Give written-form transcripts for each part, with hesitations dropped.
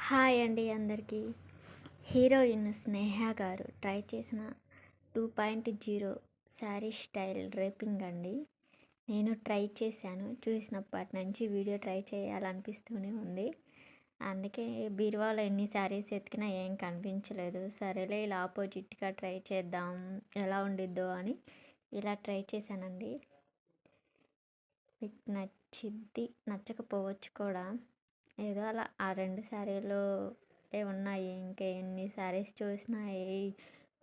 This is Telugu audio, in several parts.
హాయ్ అండి అందరికీ. హీరోయిన్ స్నేహ గారు ట్రై చేసిన 2.0 శారీ స్టైల్ డ్రేపింగ్ అండి. నేను ట్రై చేశాను. చూసినప్పటి నుంచి వీడియో ట్రై చేయాలనిపిస్తూనే ఉంది. అందుకే బీరువాలో ఎన్ని శారీస్ ఎతికినా ఏం కనిపించలేదు. సరేలే ఇలా ఆపోజిట్గా ట్రై చేద్దాం ఎలా ఉండిద్దో అని ఇలా ట్రై చేశానండి. మీకు నచ్చిద్ది, నచ్చకపోవచ్చు కూడా. ఏదో అలా ఆ 2 శారీలు ఉన్నాయి. ఇంకా ఎన్ని శారీస్ చూసినా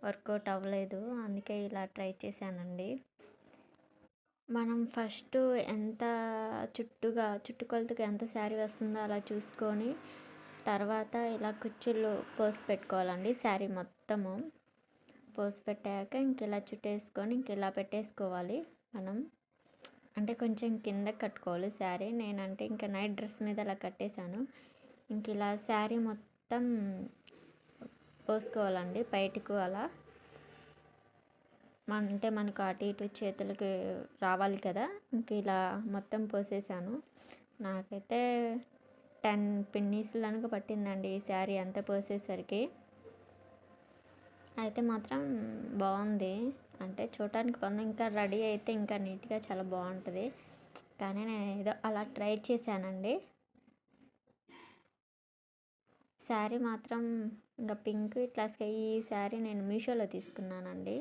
వర్కౌట్ అవ్వలేదు. అందుకే ఇలా ట్రై చేశానండి. మనం ఫస్ట్ ఎంత చుట్టుకొలతకి ఎంత శారీ వస్తుందో అలా చూసుకొని తర్వాత ఇలా కుచ్చుళ్ళు పోసి పెట్టుకోవాలండి. శారీ మొత్తము పోసి పెట్టాక ఇంక ఇలా చుట్టేసుకొని ఇంక ఇలా పెట్టేసుకోవాలి మనం. అంటే కొంచెం కింద కట్టుకోవాలి శారీ. నేనంటే ఇంకా నైట్ డ్రెస్ మీద అలా కట్టేశాను. ఇంక ఇలా శారీ మొత్తం పోసుకోవాలండి బయటకు అలా. అంటే మనకు అటు ఇటు చేతులకి రావాలి కదా. ఇంక ఇలా మొత్తం పోసేసాను. నాకైతే 10 పిన్నీస్ కనుక పట్టిందండి ఈ శారీ అంతా పోసేసరికి. అయితే మాత్రం బాగుంది. అంటే చూడటానికి బాగుంది. ఇంకా రెడీ అయితే ఇంకా నీట్గా చాలా బాగుంటుంది. కానీ నేను ఏదో అలా ట్రై చేశానండి. శారీ మాత్రం ఇంకా పింక్ ఇట్లా ఈ శారీ నేను మీషోలో తీసుకున్నానండి.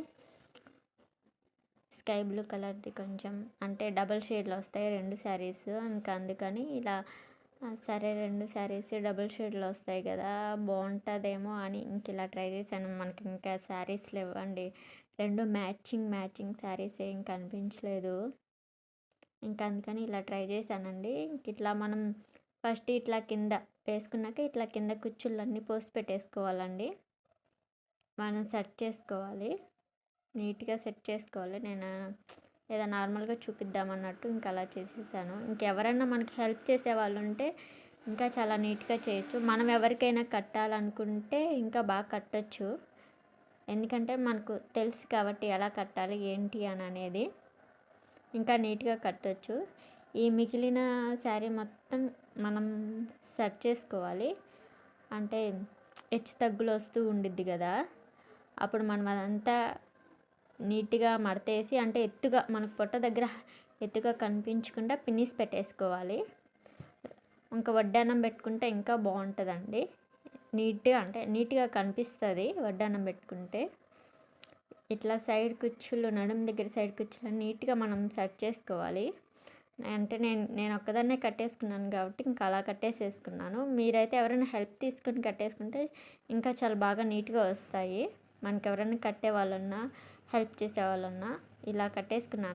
స్కై బ్లూ కలర్ది కొంచెం అంటే డబల్ షేడ్లో వస్తాయి 2 శారీస్. ఇంకా అందుకని ఇలా సరే 2 శారీస్ డబుల్ షేడ్లో వస్తాయి కదా, బాగుంటుందేమో అని ఇంక ఇలా ట్రై చేశాను. మనకి ఇంకా శారీస్ లేవండి. 2 మ్యాచింగ్ శారీస్ ఏం కనిపించలేదు. ఇంకా అందుకని ఇలా ట్రై చేశానండి. ఇంక ఇట్లా మనం ఫస్ట్ ఇట్లా కింద వేసుకున్నాక ఇట్లా కింద కుచ్చుళ్ళన్నీ పోసి పెట్టేసుకోవాలండి. మనం సెట్ చేసుకోవాలి, నీట్గా సెట్ చేసుకోవాలి. నేను ఏదో నార్మల్గా చూపిద్దామన్నట్టు ఇంకా అలా చేసేసాను. ఇంకెవరైనా మనకి హెల్ప్ చేసే వాళ్ళు ఉంటే ఇంకా చాలా నీట్గా చేయొచ్చు. మనం ఎవరికైనా కట్టాలనుకుంటే ఇంకా బాగా కట్టచ్చు. ఎందుకంటే మనకు తెలుసు కాబట్టి ఎలా కట్టాలి ఏంటి అని అనేది. ఇంకా నీట్గా కట్టొచ్చు. ఈ మిగిలిన శారీ మొత్తం మనం సెట్ చేసుకోవాలి. అంటే హెచ్చు తగ్గులు వస్తూ ఉండిద్ది కదా, అప్పుడు మనం అదంతా నీట్గా మడతేసి అంటే ఎత్తుగా మనకు పొట్ట దగ్గర ఎత్తుగా కనిపించకుండా పిన్నిస్ పెట్టేసుకోవాలి. ఇంకా వడ్డానం పెట్టుకుంటే ఇంకా బాగుంటుందండి. నీట్గా కనిపిస్తుంది వడ్డానం పెట్టుకుంటే. ఇట్లా సైడ్ కుచ్చులు నడుము దగ్గర సైడ్ కుచ్చులు నీట్గా మనం సెట్ చేసుకోవాలి. అంటే నేను ఒక్కదాన్నే కట్టేసుకున్నాను కాబట్టి ఇంకా అలా కట్టేసేసుకున్నాను. మీరైతే ఎవరైనా హెల్ప్ తీసుకొని కట్టేసుకుంటే ఇంకా చాలా బాగా నీట్గా వస్తాయి. మనకు ఎవరైనా కట్టే వాళ్ళన్నా హెల్ప్ చేసే వాళ్ళన్నా ఇలా కట్టేసుకున్నాను.